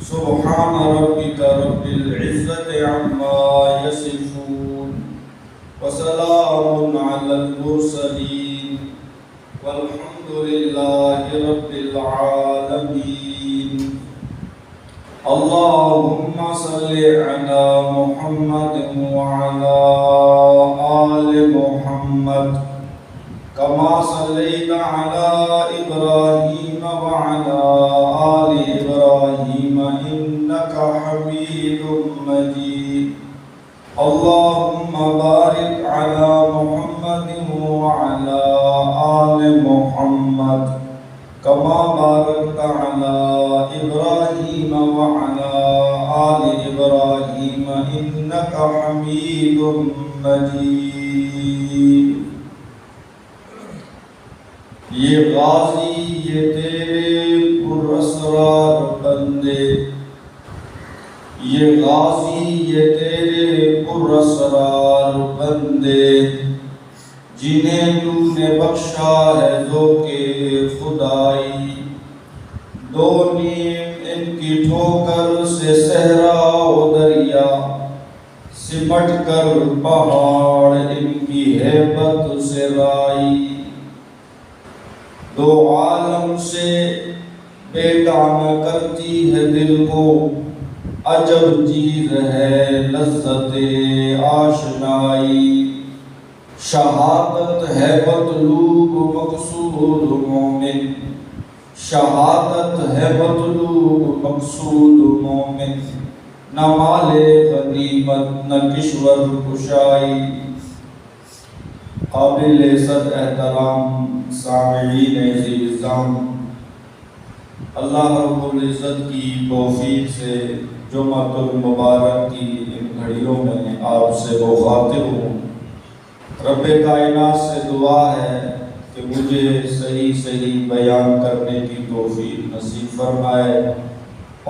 سبحان ربك رب العزة عما يصفون وسلام على المرسلين والحمد لله رب العالمين. اللهم صل على محمد وعلى آل محمد كما صليت على إبراهيم وعلى آل إبراهيم إنك حميد مجيد. اللهم بارك على محمد وعلى آل محمد كما باركت على إبراهيم وعلى آل إبراهيم إنك حميد مجيد. یہ غازی یہ تیرے پراسرار بندے، یہ غازی یہ تیرے پراسرار بندے، جنہیں تو نے بخشا ہے ذوق خدائی. دو نیم ان کی ٹھوکر سے صحرا و دریا، سمٹ کر پہاڑ ان کی ہیبت سے رائی. دو عالم سے بیگانہ کرتی ہے دل کو، عجب چیز ہے لذت آشنائی. شہادت ہے مطلوب مقصود مومن، شہادت ہے مطلوب مقصود مومن، نہ مال غنیمت نہ کشور کشائی. قابل عزت احترام سامعین عزیزان، اللہ رب العزت کی توفیق سے جمعۃ المبارک کی ان گھڑیوں میں آپ سے مخاطب ہوں. رب کائنات سے دعا ہے کہ مجھے صحیح بیان کرنے کی توفیق نصیب فرمائے،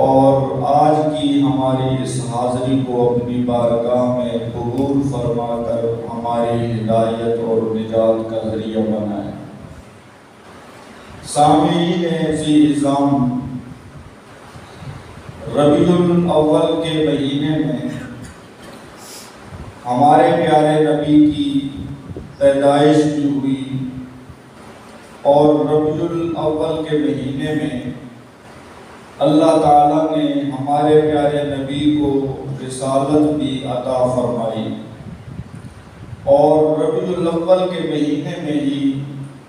اور آج کی ہماری اس حاضری کو اپنی بارگاہ میں قبول فرما کر ہماری ہدایت اور نجات کا ذریعہ بنائے. سامعین عزیزان، ربیع الاول کے مہینے میں ہمارے پیارے نبی کی پیدائش کی ہوئی، اور ربیع الاول کے مہینے میں اللہ تعالیٰ نے ہمارے پیارے نبی کو رسالت بھی عطا فرمائی، اور ربیع الاول کے مہینے میں ہی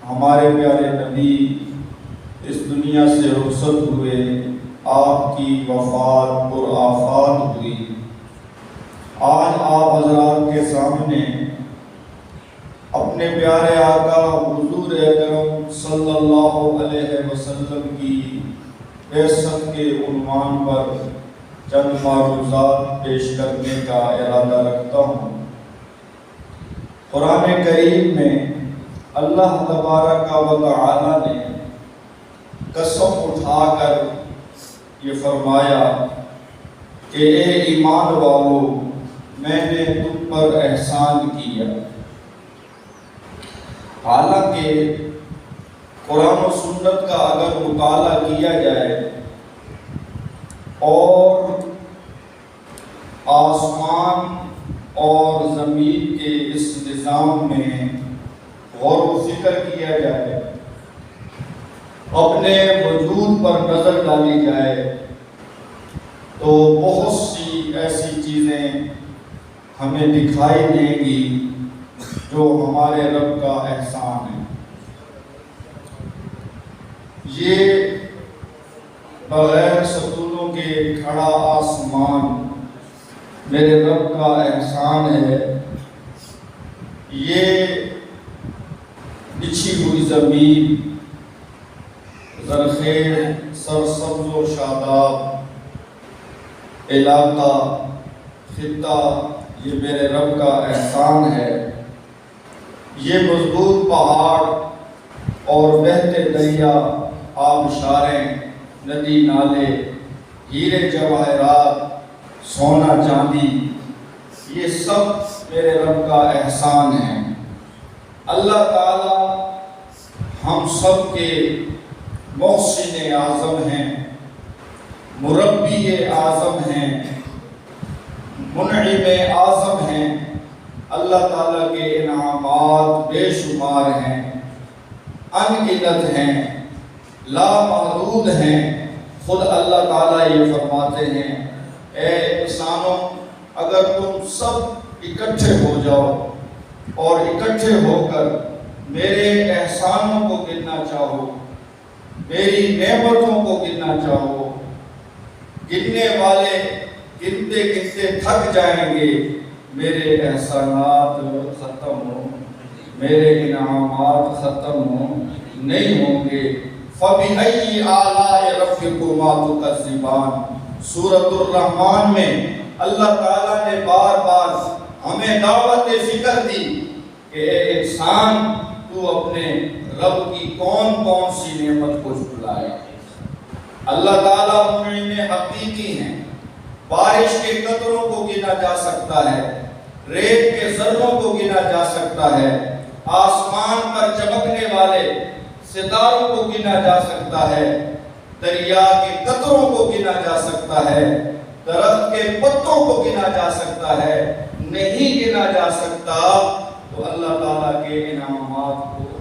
ہمارے پیارے نبی اس دنیا سے رخصت ہوئے، آپ کی وفات پرآفات ہوئی. آج آپ حضرات کے سامنے اپنے پیارے آقا حضور اکرم صلی اللہ علیہ وسلم کی بعثت کے عنوان پر چند معروضات پیش کرنے کا ارادہ رکھتا ہوں. قرآن کریم میں اللہ تبارک و تعالی نے قسم اٹھا کر یہ فرمایا کہ اے ایمان والو، میں نے تم پر احسان کیا. حالانکہ قرآن و سنت کا اگر مطالعہ کیا جائے اور آسمان اور زمین کے اس نظام میں غور و فکر کیا جائے، اپنے وجود پر نظر ڈالی جائے، تو بہت سی ایسی چیزیں ہمیں دکھائی دیں گی جو ہمارے رب کا احسان ہے. یہ بغیر ستونوں کے کھڑا آسمان میرے رب کا احسان ہے. یہ بچھی ہوئی زمین، زرخیز سرسبز و شاداب علاقہ خطہ، یہ میرے رب کا احسان ہے. یہ مضبوط پہاڑ اور بہتے دریا، آبشاریں، ندی نالے، ہیرے جواہرات، سونا چاندی، یہ سب میرے رب کا احسان ہے. اللہ تعالیٰ ہم سب کے محسن اعظم ہیں، مربی اعظم ہیں، منعم اعظم ہیں، اللہ تعالیٰ کے انعامات بے شمار ہیں، انگنت ہیں، لامحدود ہیں۔ خود اللہ تعالیٰ یہ فرماتے ہیں اے انسانوں، اگر تم سب اکٹھے ہو جاؤ اور اکٹھے ہو کر میرے احسانوں کو گننا چاہو، میری نعمتوں کو گننا چاہو، گننے والے گنتے گنتے تھک جائیں گے، میرے احسانات ختم ہو، میرے انعامات ختم نہیں ہوں گے۔ فَبِأَيِّ آلَاءِ رَبِّكُمَا تُكَذِّبَانِ سورۃ الرحمن میں اللہ تعالیٰ نے بار بار ہمیں دعوت فکر دی کہ اے انسان، تو اپنے رب کی کون کون سی نعمت کو جھٹلائے۔ اللہ تعالیٰ منعم حقیقی ہیں، بارش کے قطروں کو گنا جا سکتا ہے، ریت کے ذروں کو گنا جا سکتا ہے، آسمان پر چمکنے والے ستاروں کو گنا جا سکتا ہے، دریا کے قطروں کو گنا جا سکتا ہے، درخت کے پتوں کو گنا جا سکتا ہے، نہیں گنا جا سکتا تو اللہ تعالیٰ کے انعامات کو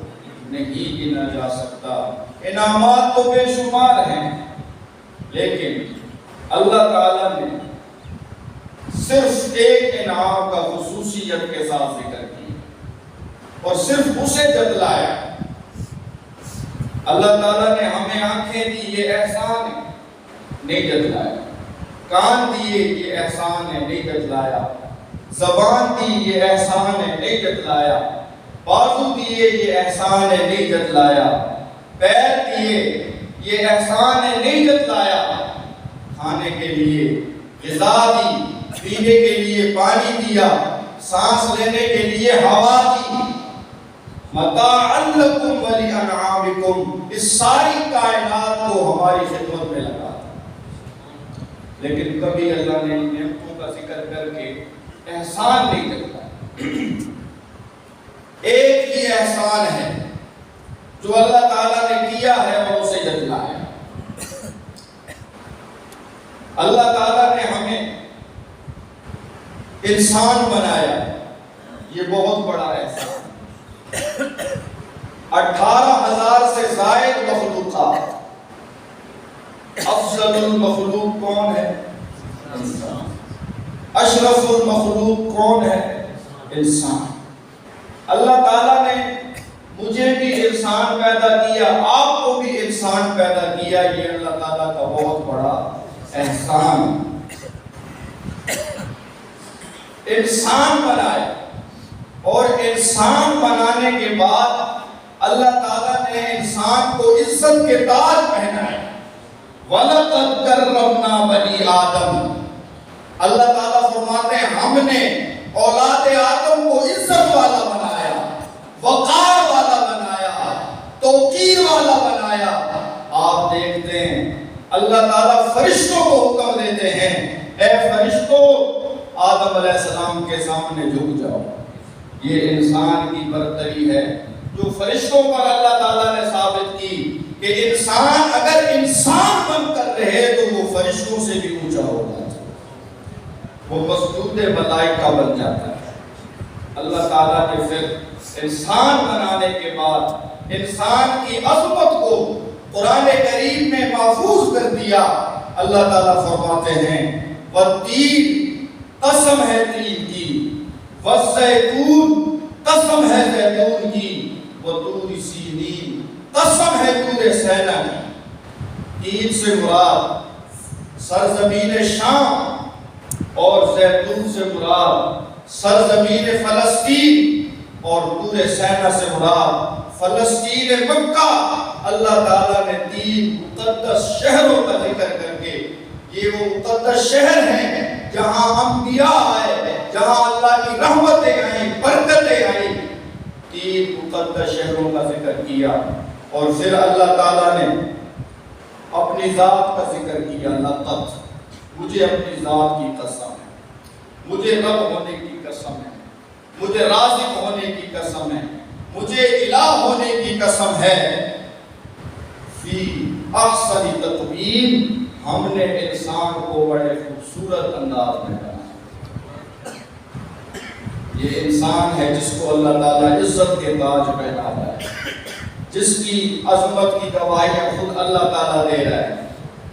نہیں گنا جا سکتا۔ انعامات تو بے شمار ہیں، لیکن اللہ تعالیٰ نے صرف ایک انعام کا خصوصیت کے ساتھ ذکر کیا اور صرف اسے جتلایا۔ اللہ تعالیٰ نے ہمیں آنکھیں دی، یہ احسان ہے، نہیں جتلایا۔ کان دیے، یہ احسان ہے، نہیں جتلایا۔ زبان دی، یہ احسان ہے، نہیں جتلایا۔ بازو دیے، یہ احسان ہے، نہیں جتلایا۔ پیر دیے، یہ احسان ہے، نہیں جتلایا۔ کھانے کے لیے غذا دی، پینے کے لیے پانی دیا، سانس لینے کے لیے ہوا دی، متاعا لکم ولانعامکم، اس ساری کائنات کو ہماری خدمت میں لگا۔ لیکن کبھی اللہ نے نعمتوں کا ذکر کر کے احسان نہیں کرتا۔ ایک ہی احسان ہے جو اللہ تعالیٰ نے کیا ہے اور اسے جتلایا۔ اللہ تعالیٰ نے ہمیں انسان بنایا، یہ بہت بڑا احسان۔ 18,000 سے زائد مخلوقات، افضل المخلوق کون ہے؟ انسان۔ اشرف المخلوق کون ہے؟ انسان۔ اللہ تعالیٰ نے مجھے بھی انسان پیدا کیا، آپ کو بھی انسان پیدا کیا، یہ اللہ تعالیٰ کا بہت بڑا احسان۔ انسان بنایا اور انسان بنانے کے بعد اللہ تعالیٰ نے انسان کو عزت کے تاج پہنائے۔ وَلَقَدْ كَرَّمْنَا بَنِي آدم، اللہ تعالیٰ فرماتے ہیں ہم نے اولاد آدم کو عزت والا بنایا، وقار والا بنایا، توقیر والا بنایا۔ آپ دیکھتے ہیں اللہ تعالیٰ فرشتوں کو حکم دیتے ہیں اے فرشتوں، آدم علیہ السلام کے سامنے جھک جاؤ۔ یہ انسان کی برتری ہے جو فرشتوں پر اللہ تعالیٰ نے ثابت کی کہ انسان اگر انسان بن کر رہے تو وہ فرشتوں سے بھی اونچا ہو جاتا ہے، وہ مسجود ملائکہ بن جاتا ہے۔ اللہ تعالیٰ نے پھر انسان بنانے کے بعد انسان کی عظمت کو قرآن کریم میں محفوظ کر دیا۔ اللہ تعالیٰ فرماتے ہیں والتین، قسم ہے تین کی، والزیتون، قسم ہے زیتون کی، وطور سینین، قسم ہے طور سینا کی۔ تین سے مراد سرزمین شام اور زیتون سے مراد سرزمین فلسطین اور طور سینا سے مراد فلسطین مکہ۔ اللہ تعالیٰ نے تین مقدس شہروں کا ذکر کر کے، یہ وہ مقدس شہر ہیں جہاں انبیاء آئے، جہاں اللہ کی رحمتیں آئیں، برکتیں آئیں، تین مقدس شہروں کا ذکر کیا۔ اور پھر اللہ تعالیٰ نے اپنی ذات کا ذکر کیا۔ لقد، مجھے اپنی ذات کی قسم ہے، مجھے رب ہونے کی قسم ہے، مجھے رازق ہونے کی قسم ہے، مجھے الہ ہونے کی قسم ہے، فی احسن تقویم، ہم نے انسان کو بڑے خوبصورت انداز میں بنایا. یہ انسان ہے جس کو اللہ تعالیٰ عزت کے تاج پہناتا ہے, جس کی عظمت کی گواہیاں خود اللہ تعالیٰ دے رہا ہے,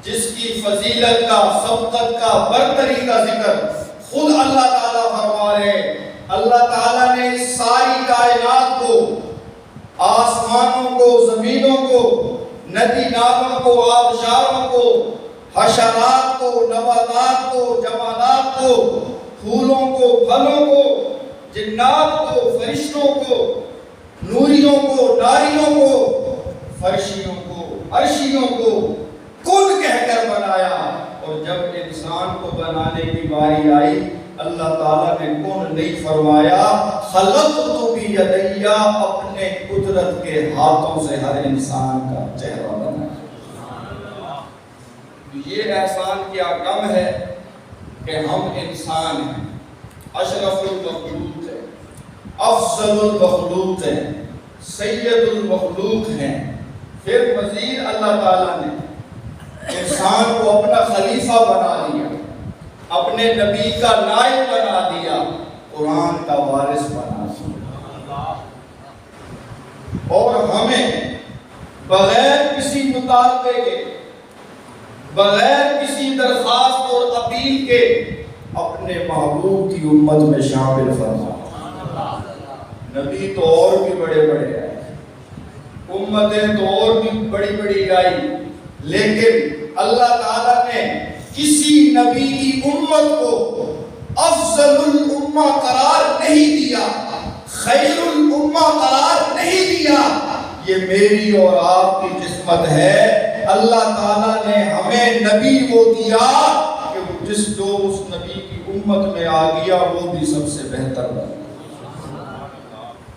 جس کی فضیلت کا, سبقت کا, برتری کا ذکر خود اللہ تعالیٰ فرما رہے ہیں. اللہ تعالیٰ نے اس ساری کائنات کو, آسمانوں کو, زمینوں کو, ندی نالوں کو, آبشاروں کو, حشرات کو, نباتات کو, جمادات کو, پھولوں کو, پھلوں کو, جنات کو, فرشتوں کو, نوریوں کو, ناریوں کو, فرشیوں کو, عرشیوں کو کن کہہ کر بنایا. اور جب انسان کو بنانے کی باری آئی, اللہ تعالیٰ نے کن نہیں فرمایا, خلقت بیدیا, اپنے قدرت کے ہاتھوں سے ہر انسان کا چہرہ بنایا. یہ احسان کیا کم ہے کہ ہم انسان ہیں, اشرف المخلوق ہیں, افضل المخلوق ہیں, سید المخلوق ہیں. پھر مزید اللہ تعالیٰ نے انسان کو اپنا خلیفہ بنا دیا, اپنے نبی کا نائب بنا دیا, قرآن کا وارث بنا دیا. اور ہمیں بغیر کسی مطالبے کے, بغیر کسی درخواست اور اپیل کے اپنے محبوب کی امت میں شامل فرمایا. نبی تو اور بھی بڑے بڑے آئے, امتیں تو اور بھی بڑی بڑی آئی, لیکن اللہ تعالیٰ نے کسی نبی کی امت کو افضل الامہ قرار نہیں دیا, خیر الامہ قرار نہیں دیا. یہ میری اور آپ کی قسمت ہے. اللہ تعالیٰ نے ہمیں نبی وہ دیا کہ جس جو اس نبی کی امت میں آ گیا وہ بھی سب سے بہتر بنا.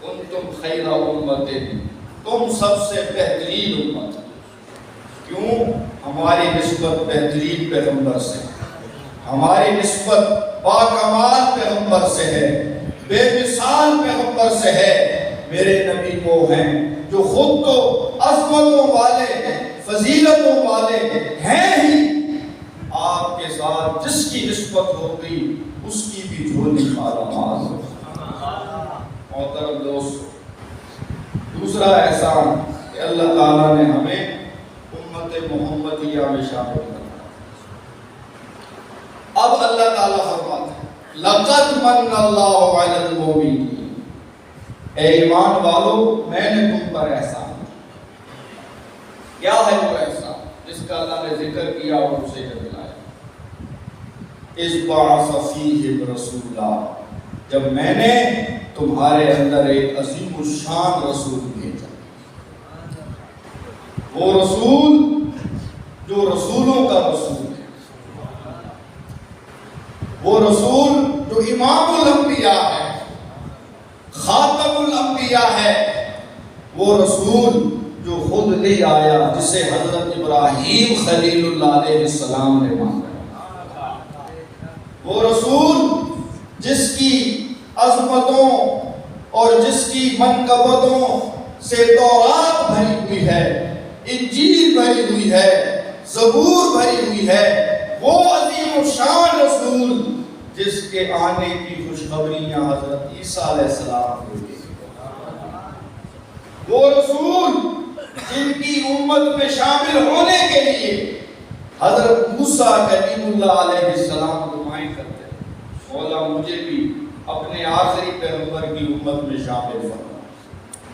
انتم خیر امت, تم سب سے بہترین امت. کیوں؟ ہماری نسبت بہترین پیغمبر سے, ہماری نسبت باکمال پیغمبر سے ہے, بے مثال پیغمبر سے ہے. میرے نبی وہ ہیں جو خود تو عظمتوں والے, فضیلتوں والے ہیں ہی, آپ کے ساتھ جس کی نسبت ہو گئی اس کی بھی جھولی مالا مال ہو. محترم دوست, دوسرا احسان کہ اللہ تعالیٰ نے ہمیں محمدیہ میں شامل کرنا. اب اللہ تعالیٰ فرماتا ہے, لَقَدْ مَنَّ اللَّهُ عَلَى الْمُؤْمِنِينَ, اے ایمان والو میں نے تم پر احسان کیا. کیا ہے وہ احسان جس کا اللہ نے ذکر کیا اور اسے دلایا؟ اِذْ بَعَثَ فِيهِمْ رَسُولًا, جب میں نے تمہارے اندر ایک عظیم الشان رسول بھیجا. وہ رسول جو رسولوں کا رسول ہے, وہ رسول جو امام الانبیاء ہے, خاتم الانبیاء ہے, وہ رسول جو خود نہیں آیا, جسے حضرت ابراہیم خلیل اللہ علیہ السلام نے مانگا. وہ رسول جس کی عظمتوں اور جس کی منقبتوں سے تورات بھری ہوئی ہے, انجیل بھری ہوئی ہے, زبور بھری ہوئی ہے. وہ عظیم الشان رسول جس کے آنے کی خوشخبریاں حضرت عیسیٰ علیہ السلام کو دی. وہ رسول جن کی امت میں شامل ہونے کے لیے حضرت موسیٰ کلیم اللہ علیہ السلام دعائیں کرتے ہیں, مولا مجھے بھی اپنے آخری پیغمبر کی امت میں شامل فرما.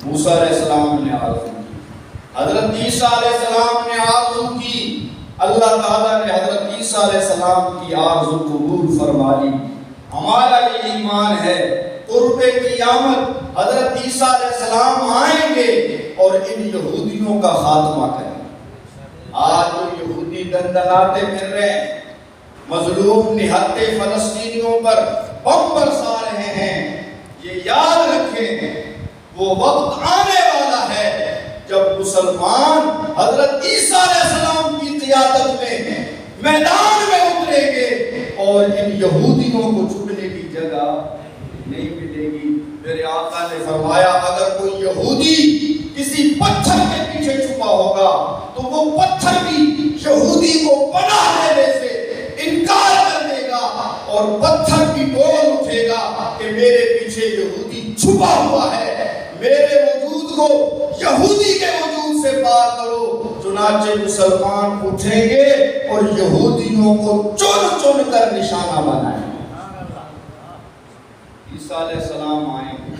موسیٰ علیہ السلام نے آرزو کی, حضرت عیسیٰ علیہ السلام نے آرزو کی, اللہ تعالیٰ نے حضرت عیسیٰ علیہ السلام کی آرزو قبول فرما لی. ہمارا یہ ایمان ہے قرب قیامت حضرت عیسیٰ علیہ السلام آئیں گے اور ان یہودیوں کا خاتمہ کریں. آج جو یہودی دندناتے پھر رہے ہیں, مظلوم نہتے فلسطینیوں پر بم برسا رہے ہیں, یہ یاد رکھیں وہ وقت آنے والا ہے جب مسلمان حضرت عیسیٰ علیہ السلام کی قیادت میں میدان میں اتریں گے اور ان یہودیوں کو چھپنے کی جگہ نہیں ملے گی. میرے آقا نے فرمایا اگر کوئی یہودی کسی پتھر کے پیچھے چھپا ہوگا تو وہ پتھر بھی یہودی کو پناہ دینے سے انکار کر دے گا اور پتھر کی ڈول اٹھے گا کہ میرے پیچھے یہودی چھپا ہوا ہے، میرے وجود کو یہودی کے وجود سے پار کرو۔ چنانچہ مسلمان اٹھیں گے اور یہودیوں کو چن چن کر نشانہ بنائیں گے۔ عیسیٰ علیہ السلام آئیں گے،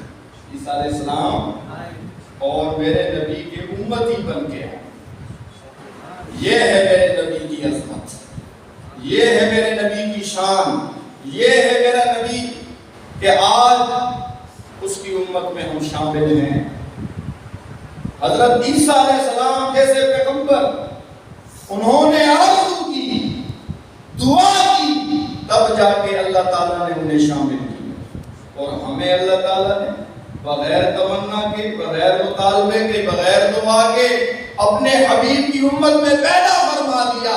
عیسیٰ علیہ السلام اور میرے نبی کے امتی بن کے آئیں۔ یہ ہے میرے نبی کی عظمت، یہ ہے میرے نبی کی شان، یہ ہے میرا نبی کہ آج اس کی امت میں ہم شامل ہیں۔ حضرت عیسیٰ علیہ السلام جیسے پیغمبر، انہوں نے آرزو کی، دعا کی، تب جا کے اللہ تعالیٰ نے انہیں شامل کیا۔ اور ہمیں اللہ تعالیٰ نے بغیر تمنا کے، بغیر مطالبے کے، بغیر دعا کے اپنے حبیب کی امت میں پیدا فرما دیا۔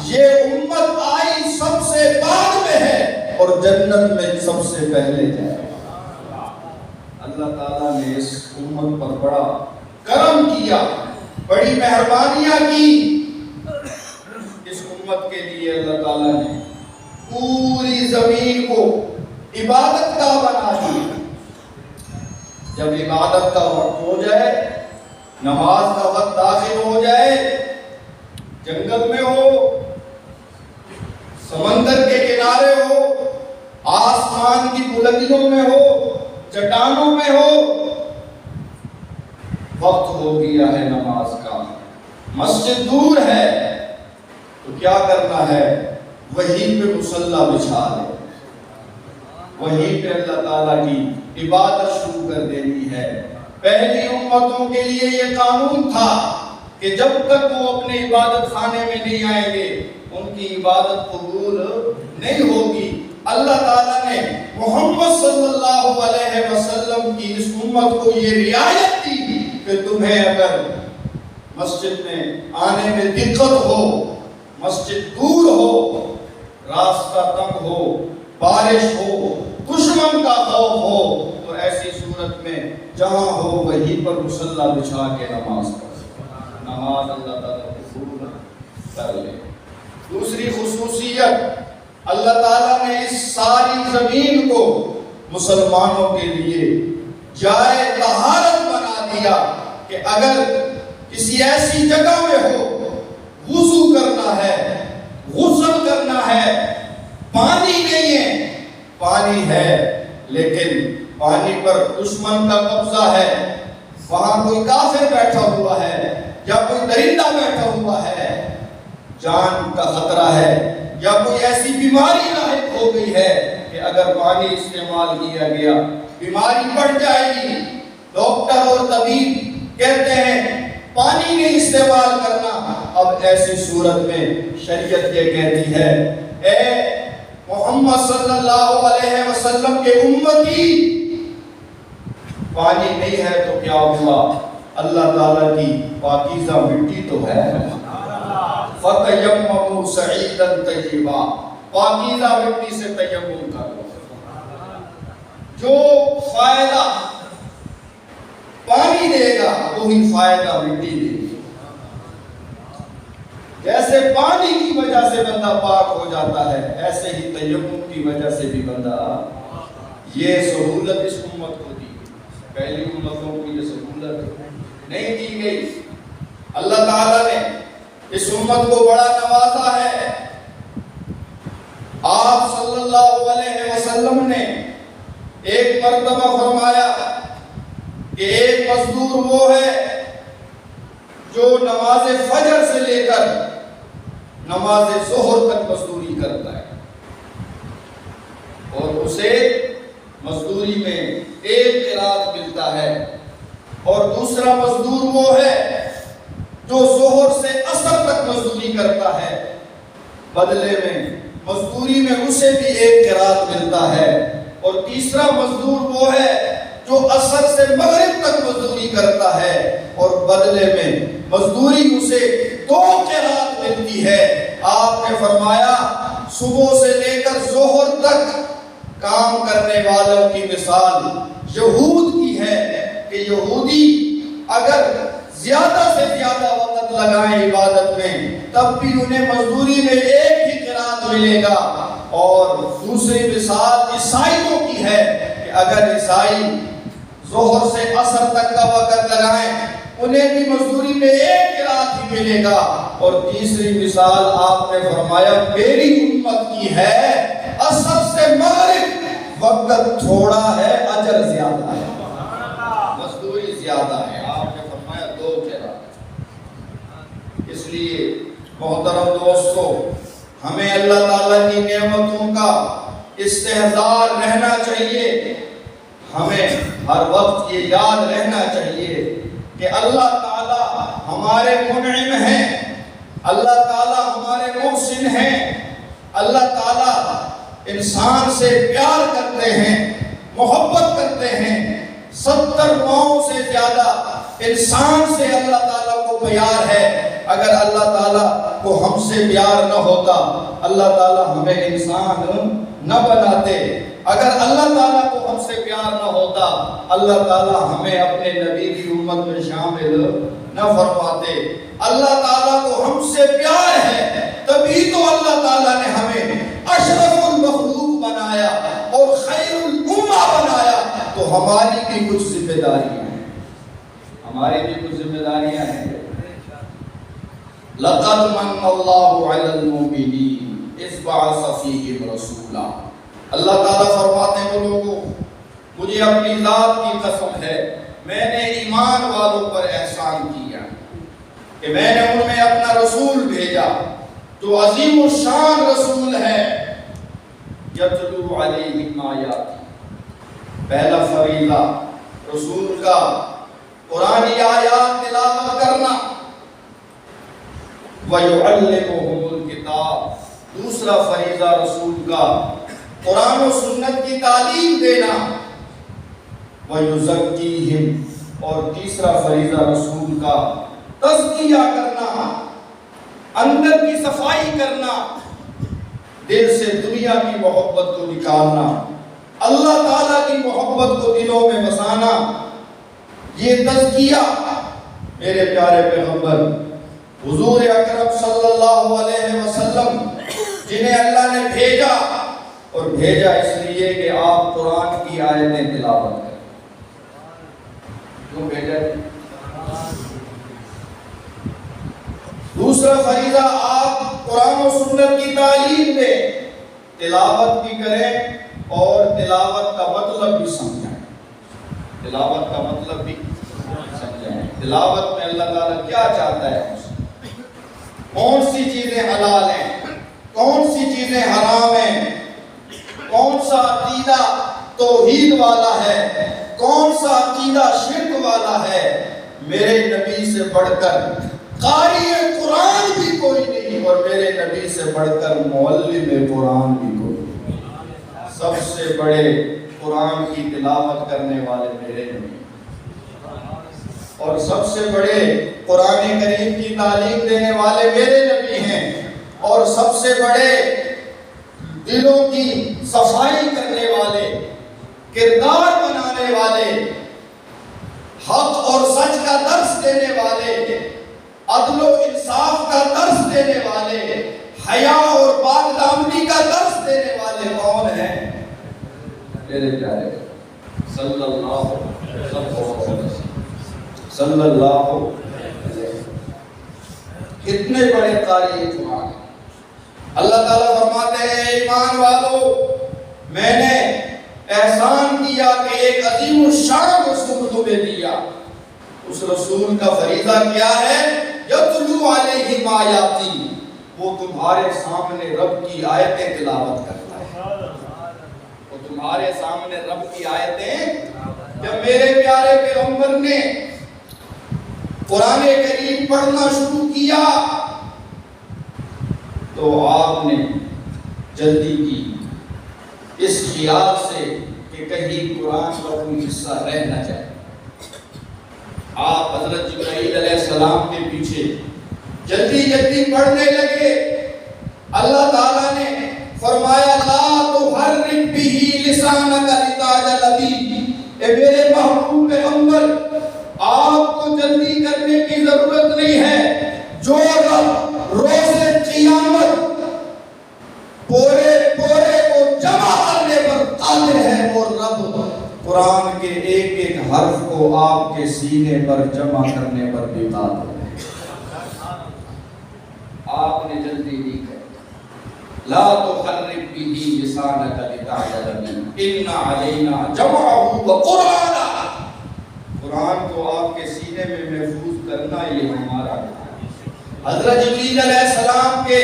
یہ امت آئی سب سے بعد میں ہے اور جنت میں سب سے پہلے جائے۔ اللہ تعالیٰ نے اس امت پر بڑا کرم کیا، بڑی مہربانیاں کی۔ اس امت کے لیے اللہ تعالیٰ نے پوری زمین کو عبادت کا بنا دیا۔ جب عبادت کا وقت ہو جائے، نماز کا وقت داخل ہو جائے، جنگل میں ہو، سمندر کے کنارے ہو، آسمان کی بلندیوں میں ہو، چٹانوں میں ہو، وقت ہو گیا ہے نماز کا، مسجد دور ہے، تو کیا کرنا ہے؟ وہیں پہ مصلی بچھا لے، وہیں پہ اللہ تعالیٰ کی عبادت شروع کر دینی ہے۔ پہلی امتوں کے لیے یہ قانون تھا کہ جب تک وہ اپنے عبادت خانے میں نہیں آئیں گے ان کی عبادت قبول نہیں ہوگی۔ اللہ تعالیٰ نے محمد صلی اللہ علیہ وسلم کی اس امت کو یہ رعایت دی کہ تمہیں اگر مسجد میں آنے میں دقت ہو، مسجد دور ہو، راستہ تنگ ہو، بارش ہو، دشمن کا خوف ہو، تو ایسی صورت میں جہاں ہو وہیں پر مصلی بچھا کے نماز پڑھو، نماز اللہ تعالیٰ قبول کر لے۔ دوسری خصوصیت، اللہ تعالیٰ نے اس ساری زمین کو مسلمانوں کے لیے جائے طہارت بنا دیا کہ اگر کسی ایسی جگہ میں ہو، وضو کرنا ہے، غسل کرنا ہے، پانی نہیں ہے، پانی ہے لیکن پانی پر دشمن کا قبضہ ہے، وہاں کوئی کافر بیٹھا ہوا ہے یا کوئی درندہ بیٹھا ہوا ہے، جان کا خطرہ ہے یا کوئی ایسی بیماری لاحق ہو گئی ہے کہ اگر پانی استعمال کیا گیا بیماری بڑھ جائے گی، ڈاکٹر اور طبیب کہتے ہیں پانی نہیں استعمال کرنا، اب ایسی صورت میں شریعت یہ کہتی ہے اے محمد صلی اللہ علیہ وسلم کے امتی، پانی نہیں ہے تو کیا ہوا؟ اللہ تعالیٰ کی پاکیزہ مٹی تو ہے، فَتَيَمَّمُوا صَعِيدًا طَيِّبًا، پاکیزہ مٹی سے تیمم کرو، جو فائدہ پانی دے گا وہی فائدہ مٹی دے گی۔ جیسے پانی کی وجہ سے بندہ پاک ہو جاتا ہے، ایسے ہی تیمم کی وجہ سے بھی بندہ، یہ سہولت اس امت کو دی، پہلی امتوں کو یہ سہولت نہیں دی گئی۔ اللہ تعالیٰ نے اس امت کو بڑا نوازا ہے۔ آپ صلی اللہ علیہ وسلم نے ایک مرتبہ فرمایا کہ ایک مزدور وہ ہے جو نماز فجر سے لے کر نماز ظہر تک مزدوری کرتا ہے، اور اسے مزدوری میں ایک قرات ملتا ہے، اور دوسرا مزدور وہ ہے جو ظہر سے عصر تک مزدوری کرتا ہے، بدلے میں مزدوری میں اسے بھی ایک قرات ملتا ہے، اور تیسرا مزدور وہ ہے جو عصر سے مغرب تک مزدوری کرتا ہے اور بدلے میں مزدوری اسے 2 قرات ملتی ہے۔ آپ نے فرمایا صبح سے لے کر ظہر تک کام کرنے والوں کی مثال یہود کی ہے کہ یہودی اگر زیادہ سے زیادہ وقت لگائیں عبادت میں، تب بھی انہیں مزدوری میں ایک ہی قرات ملے گا۔ اور دوسری مثال عیسائیوں کی ہے کہ اگر عیسائی ظہر سے عصر تک کا وقت لگائیں انہیں بھی مزدوری میں ایک قرات ہی ملے گا۔ اور تیسری مثال آپ نے فرمایا میری امت کی ہے، عصر سے مغرب وقت تھوڑا ہے، اجر زیادہ ہے، مزدوری زیادہ ہے۔ آپ نے فرمایا 2 قرات۔ اس لیے محترم دوستو، ہمیں اللہ تعالیٰ کی نعمتوں کا استحضار رہنا چاہیے۔ ہمیں ہر وقت یہ یاد رہنا چاہیے کہ اللہ تعالیٰ ہمارے منعم ہیں، اللہ تعالیٰ ہمارے محسن ہیں، اللہ تعالیٰ انسان سے پیار کرتے ہیں، محبت کرتے ہیں۔ 70 ماؤں سے زیادہ انسان سے اللہ تعالیٰ کو پیار ہے۔ اگر اللہ تعالیٰ کو ہم سے پیار نہ ہوتا، اللہ تعالیٰ ہمیں انسان نہ بناتے۔ اگر اللہ تعالیٰ کو ہم سے پیار نہ ہوتا، اللہ تعالیٰ ہمیں اپنے نبی کی امت میں شامل نہ فرماتے۔ اللہ تعالیٰ کو ہم سے پیار ہے، تبھی تو اللہ تعالیٰ نے ہمیں اشرف المخلوق بنایا اور خیر الامہ بنایا۔ تو ہماری بھی کچھ ذمہ داریاں ہیں، ہماری بھی کچھ ذمہ داریاں ہیں۔ لَقَدْ مَنَّ اللَّهُ عَلَى الْمُؤْمِنِينَ إِذْ بَعَثَ فِيهِمْ رَسُولًا۔ اللہ تعالیٰ فرماتے ہیں وہ لوگوں، مجھے اپنی ذات کی قسم ہے، میں نے ایمان والوں پر احسان کیا کہ میں نے ان میں اپنا رسول بھیجا جو عظیم الشان رسول ہے۔ یتلو علیہم آیاتی، پہلا فریضہ رسول کا قرآنی آیات تلاوت کرنا۔ وَيُعَلِّمُهُمُ الْكِتَابَ، دوسرا فریضہ رسول کا قرآن و سنت کی تعلیم دینا۔ وَيُزَكِّيهِمْ، اور تیسرا فریضہ رسول کا تزکیہ کرنا، اندر کی صفائی کرنا، دل سے دنیا کی محبت کو نکالنا، اللہ تعالیٰ کی محبت کو دلوں میں بسانا۔ یہ تزکیہ میرے پیارے پیغمبر حضور اکرم صلی اللہ علیہ وسلم، جنہیں اللہ نے بھیجا، اور بھیجا اس لیے کہ آپ قرآن کی آیتیں تلاوت کریں۔ کیوں بھیجا؟ دوسرا فریضہ آپ قرآن و سنت کی تعلیم دیں، تلاوت بھی کریں اور تلاوت کا مطلب بھی سمجھائیں۔ تلاوت کا مطلب بھی سمجھائیں۔ تلاوت میں اللہ تعالیٰ کیا چاہتا ہے ہم سے، کون سی چیزیں حلال ہیں، کون سی چیزیں حرام ہیں، کون سا عقیدہ توحید والا ہے، کون سا عقیدہ شرک والا ہے۔ میرے نبی سے بڑھ کر قاری قرآن بھی کوئی نہیں، اور میرے نبی سے بڑھ کر معلم قرآن بھی کوئی نہیں۔ سب سے بڑے قرآن کی تلاوت کرنے والے میرے نبی، اور سب سے بڑے قرآن کریم کی تعلیم دینے والے میرے نبی ہیں، اور سب سے بڑے دلوں کی صفائی کرنے والے، کردار بنانے والے، حق اور سچ کا درس دینے والے، عدل و انصاف کا درس دینے والے، حیا اور پاک دامنی کا درس دینے والے کون ہیں؟ میرے پیارے صلی اللہ علیہ وسلم۔ کتنے بڑے قاری قرآن ہیں۔ اللہ تعالیٰ فرماتے ہیں ایمان والو، میں نے احسان کیا کہ ایک عظیم الشان رسول تمہیں دیا۔ اس رسول کا فریضہ کیا ہے؟ یتلو علیہم آیاتی، وہ تمہارے سامنے رب کی آیتیں تلاوت کرتا ہے۔ وہ تمہارے سامنے رب کی آیتیں، جب میرے پیارے پیغمبر نے قرآن کریم پڑھنا شروع کیا تو آپ نے جلدی کی اس خیال سے کہ کہیں قرآن کا کوئی حصہ رہ نہ جائے۔ آپ حضرت جبرائیل علیہ السلام کے پیچھے جلدی جلدی پڑھنے لگے۔ اللہ تعالیٰ نے فرمایا لا تحرک بہ لسانک لتعجل بہ، اے میرے محبوب پیغمبر آپ کو جلدی کرنے کی ضرورت نہیں ہے. جو رب روز قیامت پورے کو جمع کرنے پر قادر ہے، وہ رب قرآن کے ایک ایک حرف کو آپ کے سینے پر جمع کرنے پر بھی قادر ہے. آپ نے جلدی نہیں کر. لا تحرک به لسانک لتعجل به ان علینا جمعه وقرآنہ. قرآن کو آپ کے سینے میں محفوظ کرنا یہ ہمارا ہے. حضرت جبریل علیہ السلام کے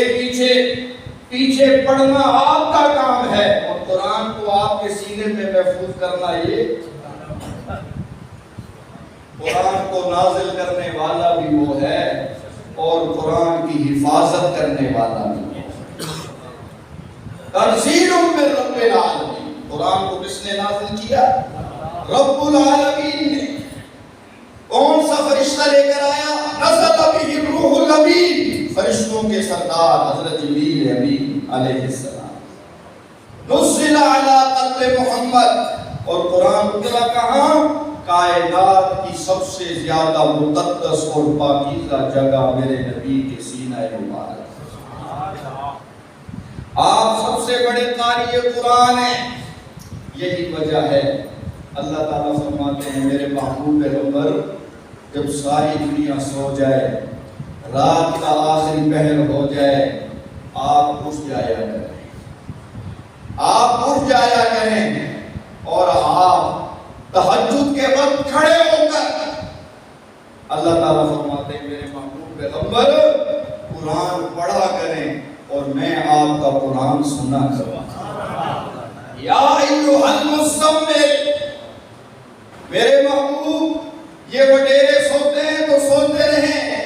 پیچھے پڑھنا آپ کا کام ہے، اور قرآن کو آپ کے سینے میں محفوظ کرنا یہ. قرآن کو نازل کرنے والا بھی وہ ہے اور قرآن کی حفاظت کرنے والا بھی وہ ہے. تنزیل من رب العالمین. قرآن کو کس نے نازل کیا؟ رب العالمین نے. کون سا فرشتہ لے کر آیا؟ نزل به الروح الامین. فرشتوں کے سردار حضرت جبریل امین علیہ السلام. نزل علی قلب محمد. اور قرآن اترا کہاں؟ کائنات کی سب سے زیادہ مقدس اور پاکیزہ جگہ میرے نبی کے سینہ مبارک. آپ سب سے بڑے قاری قرآن ہیں. یہی وجہ ہے اللہ تعالیٰ فرماتے ہیں میرے محبوب پیغمبر جب ساری دنیا سو جائے، رات کا آخری پہر ہو جائے، آپ اٹھ جایا کریں. آپ اٹھ جایا کریں اور آپ تہجد کے وقت کھڑے ہو کر اللہ تعالیٰ فرماتے ہیں میرے محبوب پیغمبر قرآن پڑھا کریں اور میں آپ کا قرآن سنا کروں. یا ایھا المزمل. میرے محبوب یہ وڈیرے سوتے ہیں تو سوتے رہیں،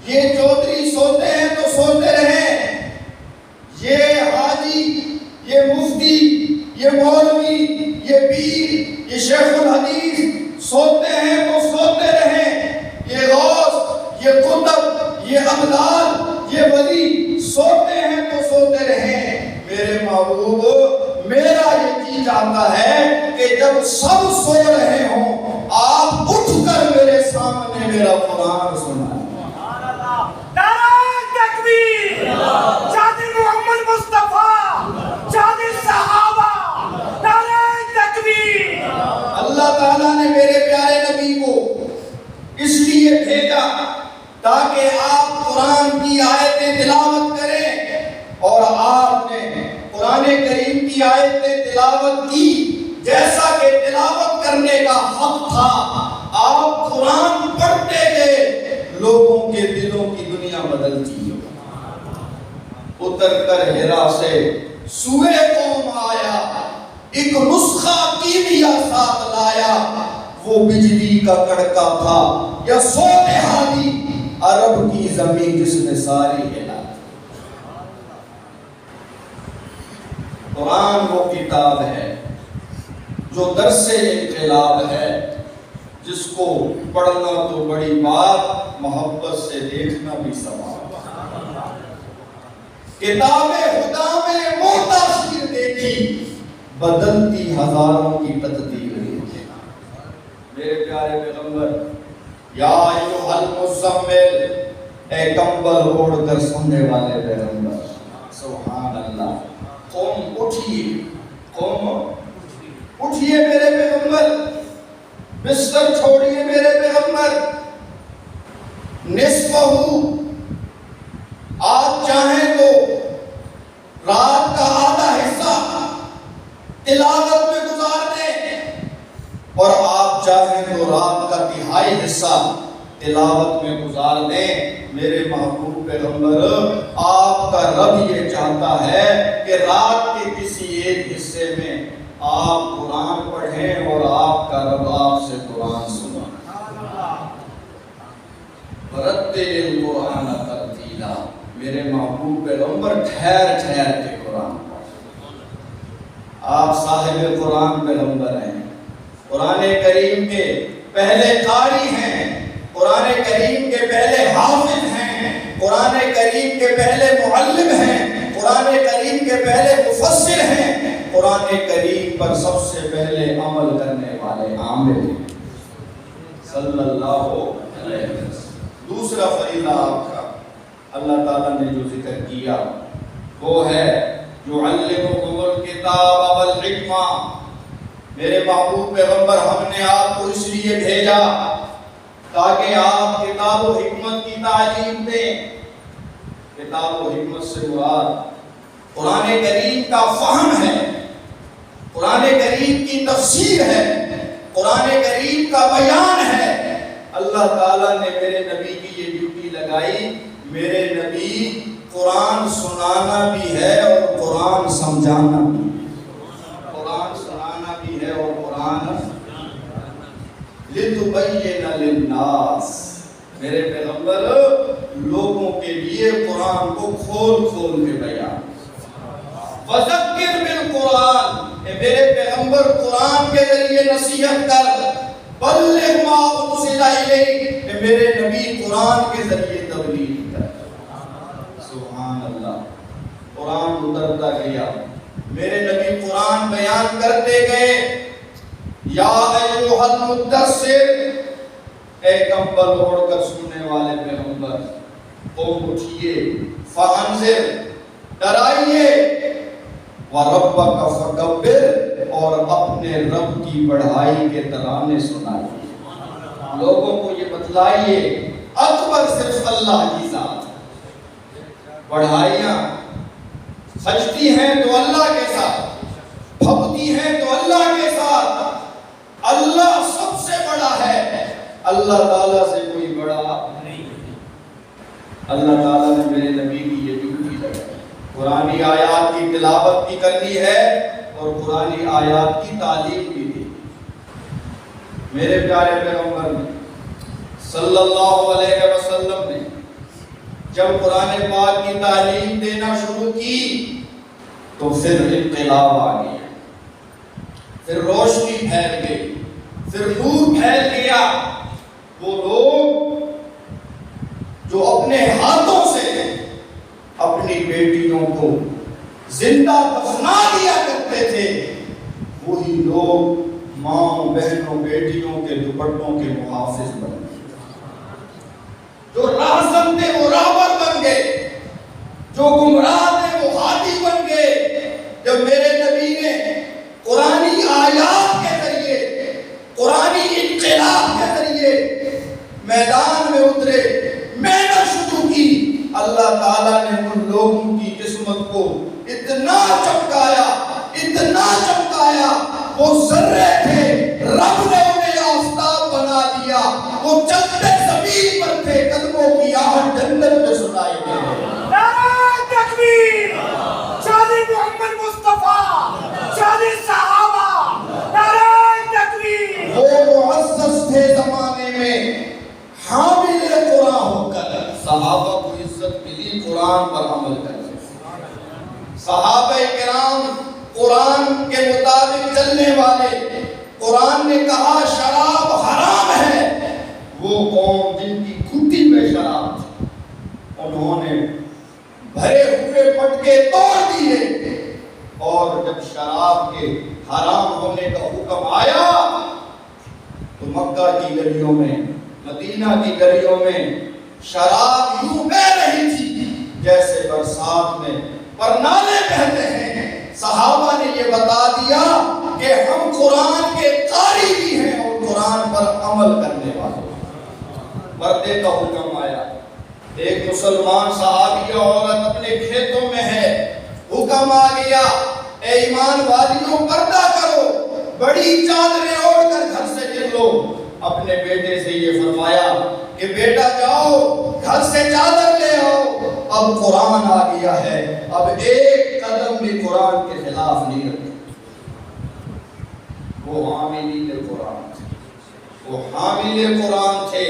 یہ چودھری سوتے ہیں تو سوتے رہیں، یہ حاجی، یہ مفتی، یہ مولوی، یہ پیر، یہ شیخ الحدیث سوتے ہیں تو سوتے رہیں، یہ غوث، یہ قطب، یہ ابدال، یہ ولی سوتے ہیں تو سوتے رہیں. میرے محبوب میرا یہ جی چاہتا ہے کہ جب سب سو رہے ہوں آپ اٹھ کر میرے سامنے میرا قرآن سنائیں. نعرہ تکبیر. شادی محمد مصطفیٰ، شادی صحابہ. نعرہ تکبیر. اللہ تعالیٰ نے میرے پیارے نبی کو اس لیے بھیجا تاکہ آپ قرآن کی آیتیں تلاوت کریں، اور آپ نے قرآن کریم کی آیتیں تلاوت کی جیسا کہ تلاوت کرنے کا حق تھا. آپ قرآن پڑھتے گئے، لوگوں کے دلوں کی دنیا بدلتی. اتر کر ہرا سے سوئے قوم آیا، ایک نسخہ کیمیا ساتھ لایا. وہ بجلی کا کڑکا تھا یا سونہاری عرب کی زمین جس میں ساری ہلا. قرآن وہ کتاب ہے جو درس انقلاب ہے، جس کو پڑھنا تو بڑی بات، محبت سے دیکھنا بھی ثواب. کتاب خدا میں وہ تاثیر دیکھی، بدلتی ہزاروں کی تقدیر دیکھی. میرے پیارے پیغمبر یا ایھا المزمل، اے کمبل اوڑھ کر سونے والے پیغمبر. سبحان اللہ. قوم اٹھیے، قوم اٹھیے میرے پیغمبر. بستر چھوڑیے میرے پیغمبر. نصفہ، آپ چاہیں تو رات کا آدھا حصہ تلاوت میں گزار دیں، اور آپ چاہیں تو رات کا تہائی حصہ تلاوت میں گزار دیں. میرے محبوب پیغمبر آپ کا رب یہ چاہتا ہے کہ رات کے کسی ایک حصے میں آپ قرآن پڑھیں اور آپ کا رب آپ سے قرآن سنیں. رتل القرآن ترتیلا. میرے محبوب پیغمبر ٹھہر ٹھہر کے قرآن پڑھیں. آپ صاحب قرآن پیغمبر ہیں، قرآن کریم کے پہلے قاری ہیں، قرآن کریم کے پہلے حافظ ہیں، قرآن کریم کے پہلے معلم ہیں، قرآن کریم کے پہلے مفسر ہیں، قرآن کریم پر سب سے پہلے عمل کرنے والے عامل ہیں. صلی اللہ علیہ وسلم۔ دوسرا فریضہ آپ کا اللہ تعالیٰ نے جو ذکر کیا وہ ہے یعلمکم الکتاب والحکمہ۔ میرے محبوب پیغمبر ہم نے آپ کو اس لیے بھیجا تاکہ آپ کتاب و حکمت کی تعلیم دیں۔ کتاب و حکمت سے مراد قرآن کریم کا فہم ہے، قرآن کریم کی تفسیر ہے، قرآن کریم کا بیان ہے۔ اللہ تعالیٰ نے میرے نبی کی یہ ڈیوٹی لگائی، میرے نبی قرآن سنانا بھی ہے اور قرآن سمجھانا بھی ہے، قرآن سنانا بھی ہے اور قرآن لِتُبَيِّنَ لِلنَّاسِ۔ میرے پیغمبر لوگوں کے لیے قرآن کو کھول کھول کے بیان۔ وَذَكِّرْ بِالْقُرْآنِ، میرے پیغمبر قرآن کے ذریعے نصیحت کر۔ بَلِّغْ مَا أُنزِلَ إِلَيْكَ، میرے نبی قرآن کے ذریعے تبلیغ کر۔ سبحان اللہ، قرآن اترتا گیا، میرے نبی قرآن بیان کرتے گئے۔ یا ایھا المدثر، اے کمبل اوڑھ کر سونے والے پیغمبر، قوم اٹھیے، فانذر، ڈرائیے، وربک فکبر، اور اپنے رب کی بڑھائی کے ترانے سنائیے۔ لوگوں کو یہ بتلائیے اکبر صرف اللہ کی ذات ہے، بڑھائیاں سجتی ہیں تو اللہ کے ساتھ، بھکتی ہیں تو اللہ کے ساتھ۔ اللہ سب سے بڑا ہے، اللہ تعالیٰ سے کوئی بڑا نہیں۔ اللہ تعالیٰ نے میرے نبی کی یہ ڈیوٹی لگائی، قرآنی آیات کی تلاوت بھی کرنی ہے اور قرآنی آیات کی تعلیم بھی دی۔ میرے پیارے پیغمبر نے صلی اللہ علیہ وسلم نے جب قرآن پاک کی تعلیم دینا شروع کی تو پھر انقلاب آ گیا، پھر روشنی پھیل گئی، پھر نور پھیل گیا۔ وہ لوگ جو اپنے ہاتھوں سے اپنی بیٹیوں کو زندہ دفنا دیا کرتے تھے، وہی لوگ ماں بہنوں بیٹیوں کے دوپٹوں کے محافظ بن گئے۔ جو راہزن تھے وہ راہبر بن گئے، جو گمراہ تھے وہ ہادی بن گئے۔ جب میرے نبی نے قرآنی آیات کے ذریعے، قرآنی انقلاب کے ذریعے میدان میں اترے، محنت شروع کی، اللہ تعالیٰ نے ان لوگوں کی قسمت کو اتنا چمکایا، اتنا چمکایا، وہ ذرے تھے، رب نے انہیں آفتاب بنا دیا، وہ چلتے زمین پر تھے، قدموں کی آہٹ جنت میں سنائی دے۔ نعرہ تکبیر، شادی محمد مصطفیٰ، شادی صحابہ، نعرہ تکبیر۔ وہ معزز تھے زمانے میں حامل قرآن ہو کر، صحابہ کو عزت ملی قرآن پر عمل کرنے۔ صحابہ کرام قرآن کے مطابق چلنے والے، قرآن نے کہا شراب حرام ہے، وہ قوم جن کی گھٹی میں شراب تھی، انہوں نے بھرے ہوئے مٹکے توڑ دیے، اور جب شراب کے حرام ہونے کا حکم آیا تو مکہ کی گلیوں میں، مدینہ کی گلیوں میں شراب یوں بہ رہی تھی جیسے برسات میں پرنالے بہتے ہیں۔ صحابہ نے یہ بتا دیا کہ ہم قرآن کے قاری بھی ہیں اور قرآن پر عمل کرنے والے۔ پردے کا حکم آیا، ایک مسلمان صحابیہ عورت اپنے کھیتوں میں ہے، حکم آ گیا، اے ایمان والیوں پردہ کرو، بڑی چادریں اوڑھ کر گھر سے نکلو۔ اپنے بیٹے سے یہ فرمایا کہ بیٹا جاؤ گھر سے چادر لے آؤ، اب قرآن آ گیا ہے، اب ایک قدم بھی قرآن کے خلاف نہیں رکھے۔ وہ حامل قرآن تھے، وہ حامل قرآن تھے۔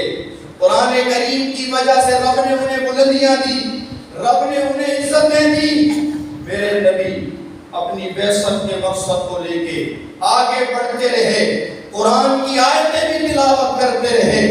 قرآن کریم کی وجہ سے رب نے انہیں بلندیاں دی، رب نے انہیں عزتیں دی۔ میرے نبی اپنی بعثت کے مقصد کو لے کے آگے بڑھتے رہے، قرآن کی آیتیں بھی تلاوت کرتے رہے،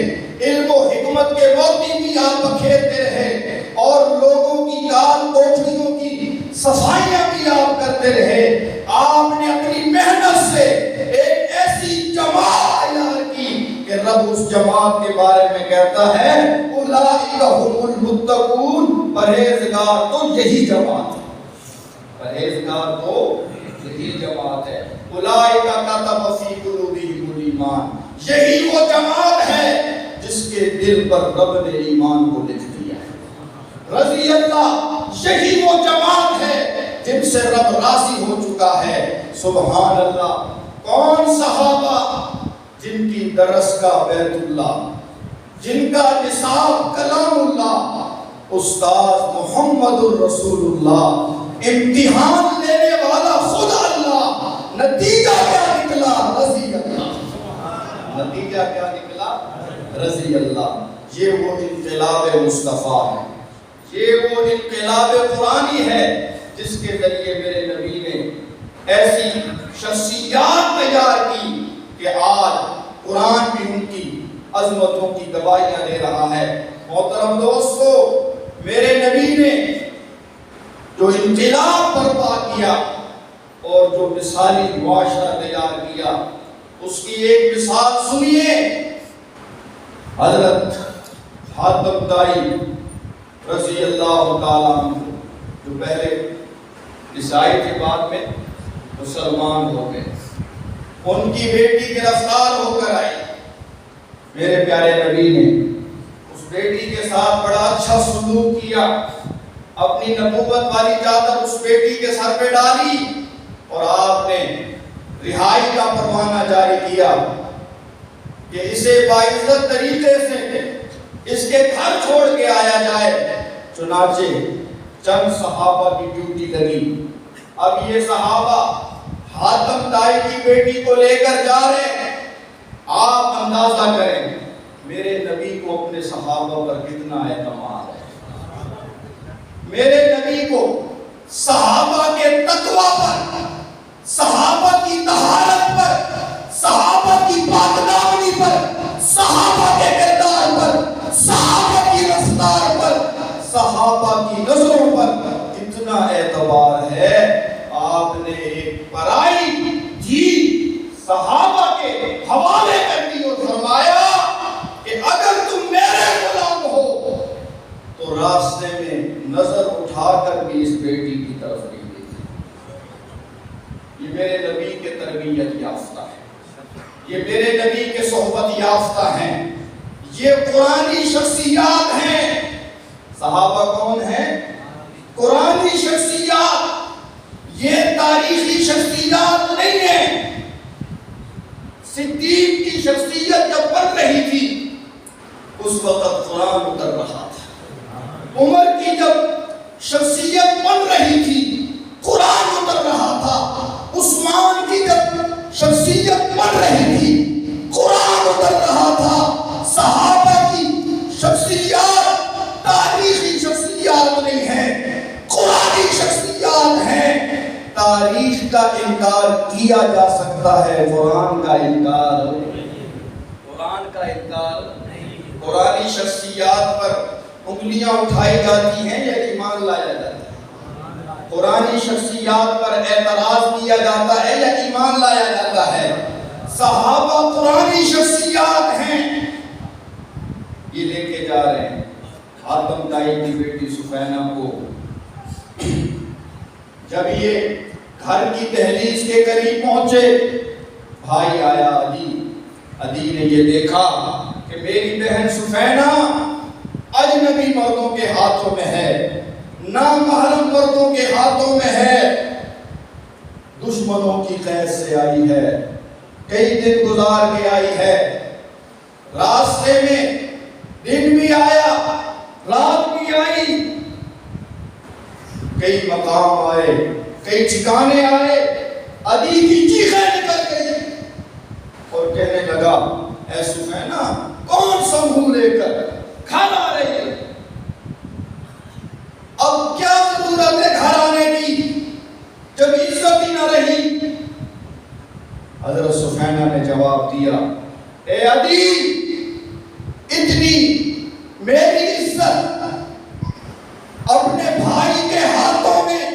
علم و حکمت کے موتی بھی آپ بکھیرتے رہے، اور لوگوں کی دال کوٹھیوں کی صفائیاں بھی آپ کرتے رہے۔ آپ نے اپنی محنت سے ایک ایسی جماعت تیار کی کہ رب رب اس جماعت کے بارے میں کہتا ہے اولئک هم المتقون، پرہیزگار تو یہی جماعت ہے، پرہیزگار تو یہی جماعت ہے۔ اولئک کتب فی قلوبہم الایمان، یہی وہ جماعت ہے جس کے دل پر رب نے ایمان کو لکھ دیا ہے۔ رضی اللہ، یہی وہ جماعت ہے جن سے رب راضی ہو چکا ہے۔ سبحان اللہ، کون صحابہ جن کی درسگاہ بیت اللہ، جن کا نصاب کلام اللہ، استاد محمد الرسول اللہ، امتحان لینے والا خود اللہ، نتیجہ کیا نکلا؟ رضی اللہ، نتیجہ کیا نکلا؟ رضی اللہ۔ یہ وہ انقلاب مصطفیٰ ہے، یہ وہ انقلاب قرآنی ہے جس کے ذریعے میرے نبی نے ایسی شخصیات تیار کی کہ آج قرآن بھی ان کی عظمتوں کی گواہیاں دے رہا ہے۔ محترم دوستو، میرے نبی نے جو انقلاب برپا کیا اور جو مثالی معاشرہ تیار کیا، اس کی ایک مثال سنیے۔ حضرت حاتم طائی رضی اللہ تعالیٰ عنہ، جو پہلے عیسائی کے بعد میں مسلمان ہو گئے، ان کی بیٹی گرفتار ہو کر آئی۔ میرے پیارے نبی نے اس بیٹی کے ساتھ بڑا اچھا سلوک کیا، اپنی نبوت والی چادر اس بیٹی کے سر پہ ڈالی اور آپ نے رہائی کا پروانہ جاری کیا کہ اسے باعزت طریقے سے اس کے گھر چھوڑ کے آیا جائے۔ چنانچہ چند صحابہ کی ڈیوٹی لگی۔ اب یہ صحابہ حاتم طائی کی بیٹی کو لے کر جا رہے ہیں۔ آپ اندازہ کریں میرے نبی کو اپنے صحابہ پر کتنا اعتماد ہے، میرے نبی کو صحابہ کے تقویٰ پر، صحابہ کی طہارت پر، صحابہ کی پاکدامنی پر، صحابہ کے کردار پر، صحابہ کی رفتار پر، صحابہ کی نظروں پر کتنا اعتبار ہے۔ آپ نے ایک پرائی جی صحابہ کے حوالے کر دی اور فرمایا کہ اگر تم میرے غلام ہو تو راستے میں نظر اٹھا کر بھی اس بیٹی کی طرف نہیں دیکھیں۔ یہ میرے نبی کے تربیت یافتہ ہے، یہ میرے نبی کے صحبت یافتہ ہیں، یہ قرآنی شخصیات ہیں۔ صحابہ کون ہیں؟ قرآنی شخصیات، یہ تاریخی شخصیات نہیں ہیں۔ صدیق کی شخصیت جب بن رہی تھی اس وقت قرآن اتر رہا تھا، عمر کی جب شخصیت بن رہی تھی قرآن اتر رہا تھا، عثمان کی جب شخصیت بن رہی تھی قرآن اتر رہا تھا۔ صحابہ کی شخصیات تاریخی شخصیات نہیں ہیں، قرآنی شخصیات ہیں۔ تاریخ کا انکار کیا جا سکتا ہے، قرآن کا انکار، قرآن کا انکار نہیں۔ قرآنی شخصیات پر انگلیاں اٹھائی جاتی ہیں یا ایمان لایا جاتا ہے؟ قرآنی شخصیات پر اعتراض کیا جاتا ہے یا ایمان لایا جاتا ہے؟ صحابہ قرآنی شخصیات ہیں۔ یہ لے کے جا رہے ہیں حاتم طائی کی بیٹی سفینہ کو۔ جب یہ گھر کی دہلیز کے قریب پہنچے، بھائی آیا عدی نے یہ دیکھا کہ میری بہن سفینہ اجنبی مردوں کے ہاتھوں میں ہے، نامحرم مردوں کے ہاتھوں میں ہے، دشمنوں کی قید سے آئی ہے، کئی دن گزار کے آئی ہے، راستے میں دن بھی آیا رات بھی آئی، کئی مقام آئے، کئی ٹھکانے آئے، عدی کی چیخیں نکل گئی اور کہنے لگا اے سفینہ کون سا منہ لے کر گھر آ رہی ہے؟ اب کیا ضرورت ہے گھر آنے کی جب عزت ہی نہ رہی؟ حضرت سفینہ نے جواب دیا اے عدی، اتنی میری عزت اپنے بھائی کے ہاتھوں میں،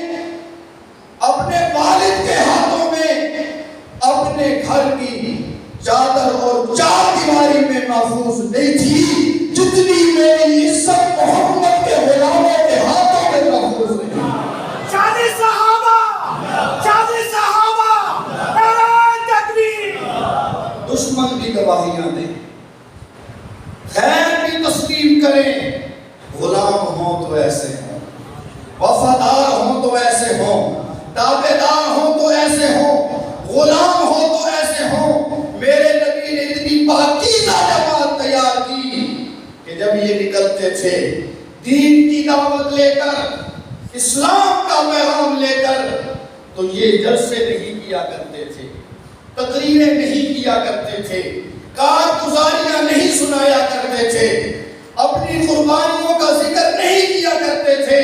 اپنے والد کے ہاتھوں میں، اپنے گھر کی چادر اور چار دیواری میں نہ محفوظ نہیں تھی جتنی میری عزت محمد کے غلاموں کے ہاتھوں میں محفوظ نہیں. شادی صحابہ نعرہ تکبیر. دشمن بھی گواہیاں دیں، خیر بھی تسلیم کریں، غلام ہوں تو ایسے ہوں، وفادار ہوں تو ایسے ہوں، تابعدار ہوں تو ایسے ہوں، غلام ہوں تو ایسے ہوں. میرے نبی نے اتنی پاکیزہ جماعت تیار کی کہ جب یہ نکلتے تھے دین کی دعوت لے کر، اسلام کا پیغام لے کر، تو یہ جلسے نہیں کیا کرتے تھے، تقریریں نہیں کیا کرتے تھے، کارگزاریاں نہیں سنایا کرتے تھے، اپنی قربانیوں کا ذکر نہیں کیا کرتے تھے.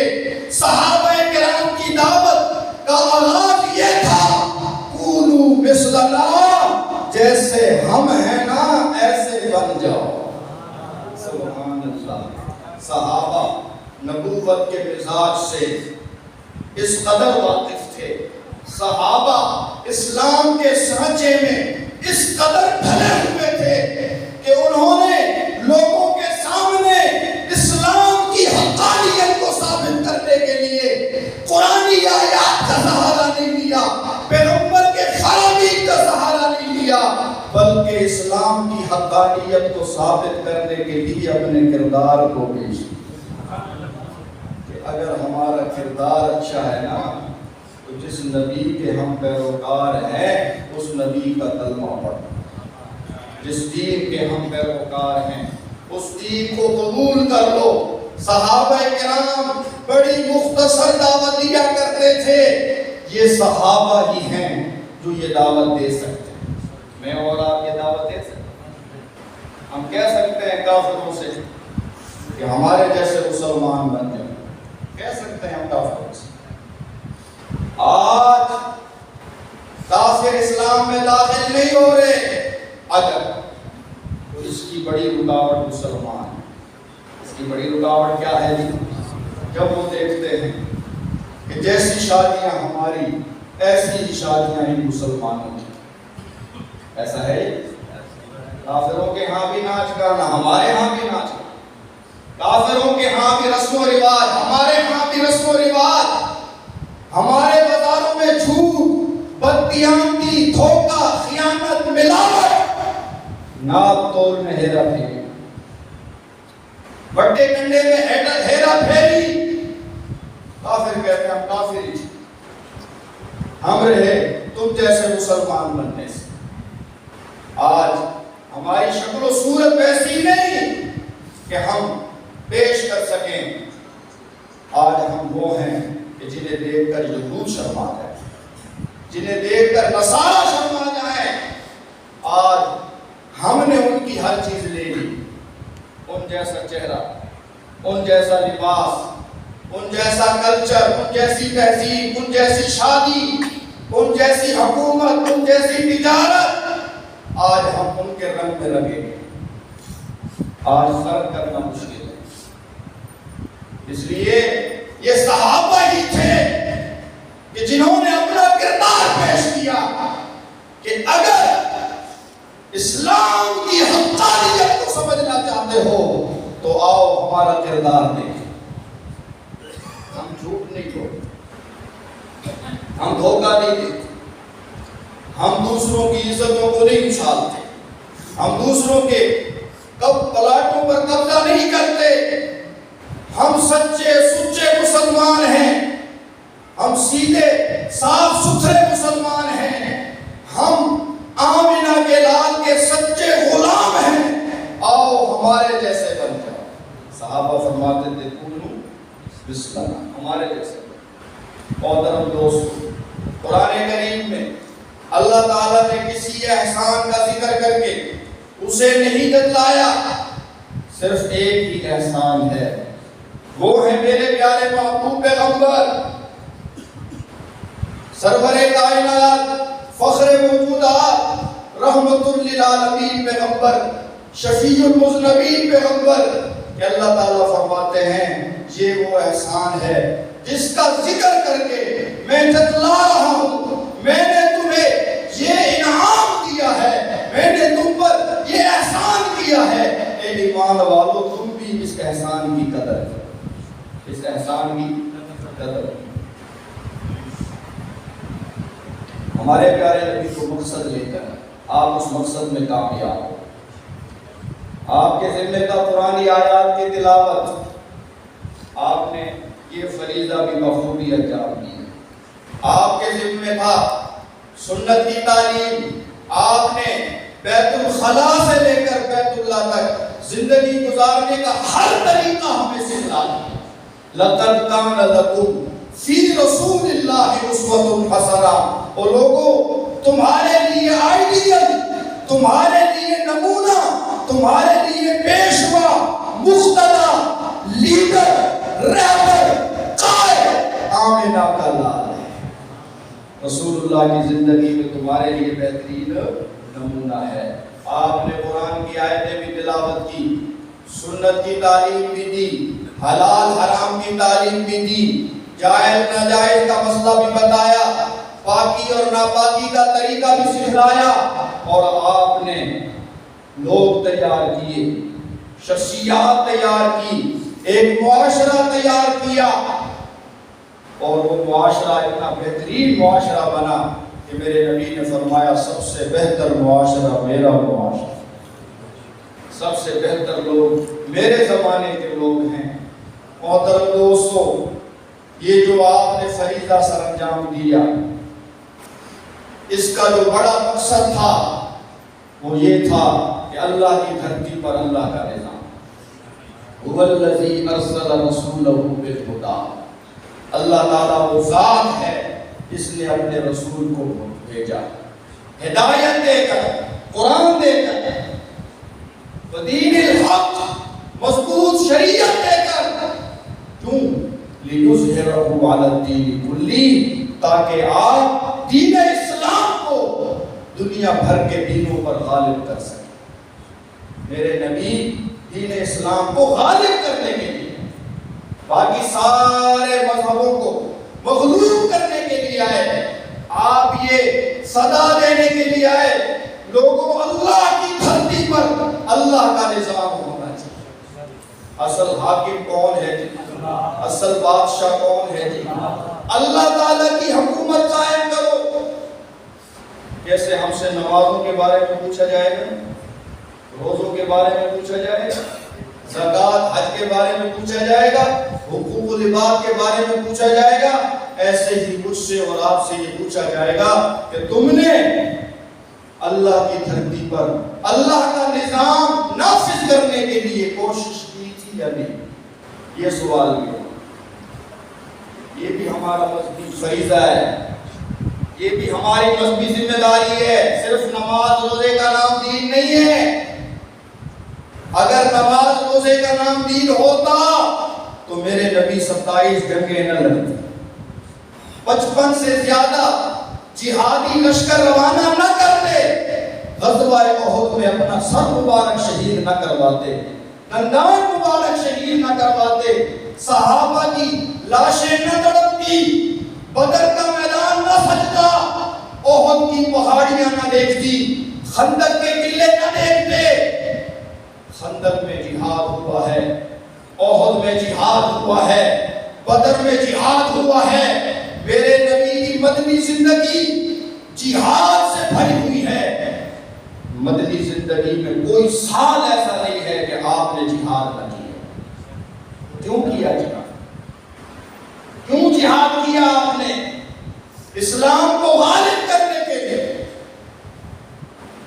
صحابہ کرام کی دعوت کا آغاز یہ تھا، کونوا مثلنا، جیسے ہم ہیں نا ایسے بن جاؤ. سبحان اللہ. صحابہ نبوت کے مزاج سے اس قدر واقف تھے، صحابہ اسلام کے سانچے میں اس قدر ڈھلے ہوئے تھے کہ انہوں نے لوگوں کے سامنے اسلام کی حقانیت کو ثابت کرنے کے لیے قرآنی آیات کا سہارا نہیں لیا، پیغمبر کے فرامین کا سہارا نہیں لیا، بلکہ اسلام کی حقانیت کو ثابت کرنے کے لیے اپنے کردار کو پیش کیا. کہ اگر ہمارا کردار اچھا ہے نا تو جس نبی کے ہم پیروکار ہیں اس نبی کا کلمہ پڑھو، جس دین کے ہم پیروکار ہیں اس دین کو قبول کر لو. صحابہ کرام بڑی مختصر دعوت دیا کرتے تھے. یہ صحابہ ہی ہیں جو یہ دعوت دے سکتے ہیں. میں اور آپ یہ دعوت دے سکتے ہیں؟ ہم کہہ سکتے ہیں کافروں سے کہ ہمارے جیسے مسلمان بن جائیں، کہہ سکتے ہیں ہم کافروں سے. آج کافر اسلام میں داخل نہیں ہو رہے، اگر تو اس کی بڑی رکاوٹ مسلمان ہے. اس کی بڑی رکاوٹ کیا ہے؟ جب وہ دیکھتے ہیں کہ جیسی شادیاں ہماری ایسی ہی شادیاں ہی مسلمانوں کی. ایسا ہے کافروں کے ہاں بھی ناچ گانا، ہمارے ہاں بھی ناچ گانا، کافروں کے ہاں بھی رسم و رواج، ہمارے ہاں بھی رسم و رواج، ہمارے بازاروں میں جھوٹ، بددیانتی، دھوکہ، خیانت، ملاوٹ، ناپ تول میں ہیرا پھیری، بٹے کنڈے میں ہیرا پھیری. کافر کہتے ہیں ہم کافر ہی ہم رہے تم جیسے مسلمان بننے سے. آج ہماری شکل و صورت ویسی نہیں کہ ہم پیش کر سکیں. آج ہم وہ ہیں کہ جنہیں دیکھ کر یہود شرما جائے، جنہیں دیکھ کر نصارہ شرما جائیں. آج ہم نے ان کی ہر چیز لے لی، ان جیسا چہرہ، ان جیسا لباس، ان جیسا کلچر، ان جیسی تہذیب، ان جیسی شادی، ان جیسی حکومت، ان جیسی تجارت. آج ہم ان کے رنگ میں رنگے گے. آج فرق کرنا مشکل ہے. اس لیے یہ صحابہ ہی تھے کہ جنہوں نے اپنا کردار پیش کیا کہ اگر اسلام کی حقانیت کو سمجھنا چاہتے ہو تو آؤ ہمارا کردار دیکھیں. ہم جھوٹ نہیں بولتے، ہم دھوکہ نہیں دیتے، ہم دوسروں کی عزتوں کو نہیں اچھالتے، ہم دوسروں کے پلاٹوں پر قبضہ نہیں کرتے. ہم سچے سچے مسلمان ہیں، ہم سیدھے صاف ستھرے مسلمان ہیں، ہم آمنہ کے لال کے سچے غلام ہیں. آؤ ہمارے جیسے بن جاؤ. صحابہ فرماتے تھے کونوا مثلنا، ہمارے جیسے. محترم دوستو، قرآن کریم میں اللہ تعالیٰ نے کسی احسان کا ذکر کر کے اسے نہیں جتلایا. صرف ایک ہی احسان ہے، وہ ہے میرے پیارے محبوب پیغمبر، سرور کائنات، فخر موجودات، رحمت للعالمین پیغمبر، شفیع المذنبین پیغمبر. کہ اللہ تعالیٰ فرماتے ہیں یہ وہ احسان ہے جس کا ذکر کر کے میں جتلا رہا ہوں. میں نے تمہیں یہ انعام دیا ہے، میں نے تم پر یہ احسان کیا ہے قرآن کی قدر کی۔ ہمارے پیارے نبی کو مقصد لے کر آپ اس مقصد میں کامیاب ہو۔ آپ کے ذمہ تھا پرانی آیات کی تلاوت، آپ نے یہ فریضہ بھی بخوبی انجام دی۔ آپ کے ذمہ تھا سنت کی تعلیم، آپ نے بیت الخلا سے لے کر بیت اللہ تک زندگی گزارنے کا ہر طریقہ ہمیں سکھلا دیا۔ لَقَدْ كَانَ لَكُمْ فِي رَسُولِ اللَّهِ أُسْوَةٌ حَسَنَةٌ، اور لوگوں تمہارے لیے آئیڈیل، تمہارے لیے نمونہ، تمہارے لیے پیشوا، مقتدی، لیڈر، رہبر، قائد آمنہ کا لال ہے۔ رسول اللہ کی زندگی میں تمہارے لیے بہترین نمونہ ہے۔ آپ نے قرآن کی آیتیں بھی تلاوت کی، سنت کی تعلیم بھی دی، حلال حرام کی تعلیم بھی دی، جائز ناجائز کا مسئلہ بھی بتایا، پاکی اور ناپاکی کا طریقہ بھی سکھلایا، اور آپ نے لوگ تیار کیے، شخصیات تیار کی، ایک معاشرہ تیار کیا، اور وہ معاشرہ اتنا بہترین معاشرہ بنا کہ میرے نبی نے فرمایا سب سے بہتر معاشرہ میرا معاشرہ، سب سے بہتر لوگ میرے زمانے کے لوگ ہیں۔ محترم دوستو، یہ جو آپ نے فریضہ سر انجام دیا، اس کا جو بڑا مقصد تھا وہ یہ تھا کہ اللہ کی دھرتی پر اللہ کا نظام، هو الذی ارسل رسولہ بالہدی، اللہ تعالیٰ وہ ذات ہے جس نے اپنے رسول کو بھیجا ہدایت دے کر، قرآن دے کر، دین الحق، مضبوط شریعت دے کر، کیوں؟ لِيُظْهِرَهُ عَلَى الدِّينِ كُلِّهِ، تاکہ آپ دین اسلام کو دنیا بھر کے دینوں پر غالب کر سکیں۔ میرے نبی دین اسلام کو غالب کرنے کے لیے باقی سارے مذہبوں کو مغلوب کرنے کے لیے آئے، آپ یہ صدا دینے کے لیے آئے، لوگوں اللہ کی دھرتی پر اللہ کا نظام ہونا چاہیے۔ اصل حاکم کون ہے جی؟ اصل بادشاہ کون ہے جی؟ اللہ تعالیٰ کی حکومت قائم کرو۔ کیسے ہم سے نمازوں کے بارے میں پوچھا جائے گا، روزوں کے بارے میں پوچھا جائے گا، زکوٰۃ حج کے بارے میں پوچھا جائے گا، حقوق العباد کے بارے میں پوچھا جائے گا، ایسے ہی مجھ سے اور آپ سے یہ پوچھا جائے گا کہ تم نے اللہ کی دھرتی پر اللہ کا نظام نافذ کرنے کے لیے کوشش کی تھی یا نہیں؟ یہ سوال بھی ہے۔ یہ بھی ہمارا مذہبی فریضہ ہے، یہ بھی ہماری مذہبی ذمہ داری ہے۔ صرف نماز روزے کا نام دین نہیں ہے۔ اگر نماز روزے کا نام دین ہوتا تو میرے نبی 27 جنگیں نہ لڑتے، 55 سے زیادہ جہادی لشکر روانہ نہ کرتے، غزوہ احد میں اپنا سر مبارک شہید نہ کرواتے، دندان مبارک شہید نہ کرواتے، صحابہ کی لاشیں نہ تڑپتی، بدر کا میدان نہ سجتا، احد کی پہاڑیاں نہ دیکھتی، خندق کے قلعے نہ دیکھتے۔ خندق میں جہاد ہوا ہے، احد میں جہاد ہوا ہے، بدر میں جہاد ہوا ہے۔ میرے نبی کی مدنی زندگی جہاد سے بھری ہوئی ہے۔ مدنی زندگی میں کوئی سال ایسا نہیں ہے کہ آپ نے جہاد نہ کیا۔ کیوں کیا جہاد؟ کیوں جہاد کیا آپ نے؟ اسلام کو غالب کرنے کے لیے،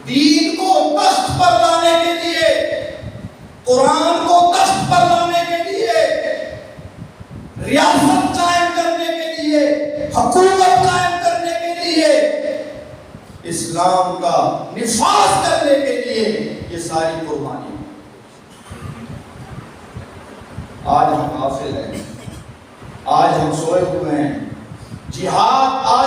دین کو تخت پر لانے کے لیے، قرآن کو تخت پر لانے کے لیے، ریاست قائم کرنے کے لیے، حکومت قائم کرنے کے لیے، اسلام کا نفاذ کرنے کے لیے، یہ ساری قربانی۔ آج ہم غافل ہیں، آج ہم سوئے ہوئے ہیں۔ جہاد آج